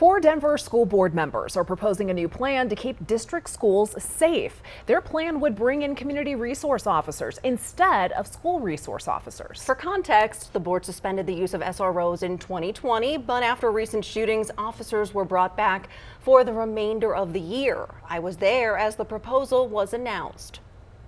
Four Denver school board members are proposing a new plan to keep district schools safe. Their plan would bring in community resource officers instead of school resource officers. For context, the board suspended the use of SROs in 2020, but after recent shootings, officers were brought back for the remainder of the year. I was there as the proposal was announced.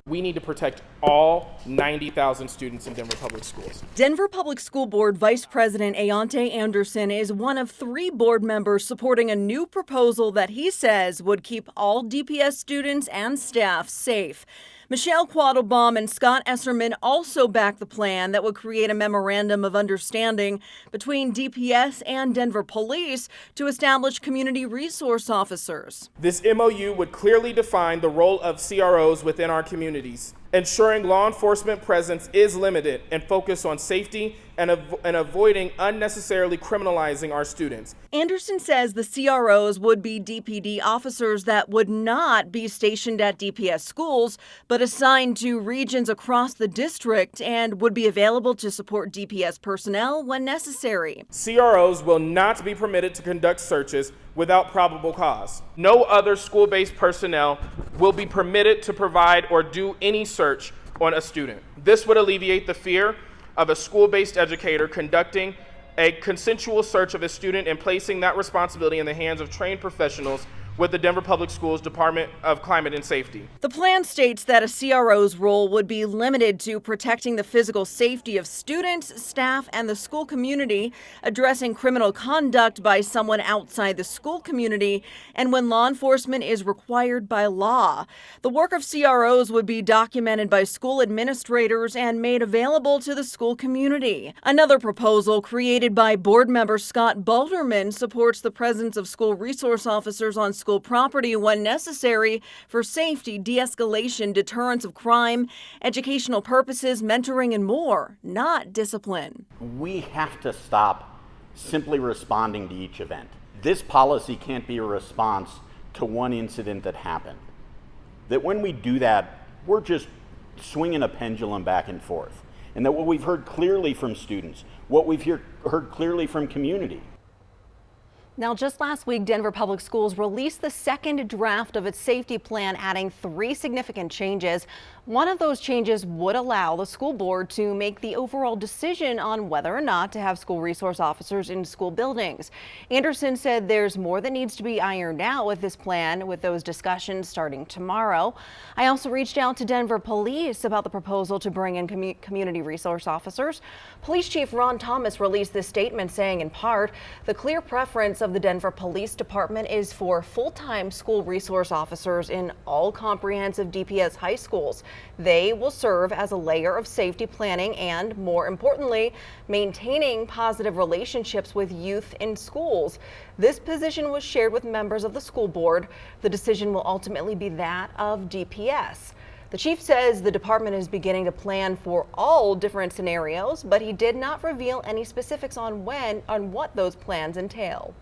We need to protect all 90,000 students in Denver Public Schools. Denver Public School Board Vice President Ayante Anderson is one of three board members supporting a new proposal that he says would keep all DPS students and staff safe. Michelle Quattlebaum and Scott Esserman also back the plan that would create a memorandum of understanding between DPS and Denver Police to establish community resource officers. This MOU would clearly define the role of CROs within our communities, ensuring law enforcement presence is limited and focused on safety and avoiding unnecessarily criminalizing our students. Anderson says the CROs would be DPD officers that would not be stationed at DPS schools, but assigned to regions across the district and would be available to support DPS personnel when necessary. CROs will not be permitted to conduct searches without probable cause. No other school-based personnel will be permitted to provide or do any search on a student. This would alleviate the fear of a school-based educator conducting a consensual search of a student and placing that responsibility in the hands of trained professionals with the Denver Public Schools Department of Climate and Safety. The plan states that a CRO's role would be limited to protecting the physical safety of students, staff, and the school community, addressing criminal conduct by someone outside the school community, and when law enforcement is required by law. The work of CROs would be documented by school administrators and made available to the school community. Another proposal created by board member Scott Balderman supports the presence of school resource officers on school property when necessary for safety, de-escalation, deterrence of crime, educational purposes, mentoring, and more, not discipline. We have to stop simply responding to each event. This policy can't be a response to one incident that happened. That when we do that, we're just swinging a pendulum back and forth. And that what we've heard clearly from students, what we've heard clearly from community. Now, just last week, Denver Public Schools released the second draft of its safety plan, adding 3 significant changes. One of those changes would allow the school board to make the overall decision on whether or not to have school resource officers in school buildings. Anderson said there's more that needs to be ironed out with this plan, with those discussions starting tomorrow. I also reached out to Denver Police about the proposal to bring in community resource officers. Police Chief Ron Thomas released this statement saying, in part, the clear preference of the Denver Police Department is for full-time school resource officers in all comprehensive DPS high schools. They will serve as a layer of safety planning and, more importantly, maintaining positive relationships with youth in schools. This position was shared with members of the school board. The decision will ultimately be that of DPS. The chief says the department is beginning to plan for all different scenarios, but he did not reveal any specifics on what those plans entail.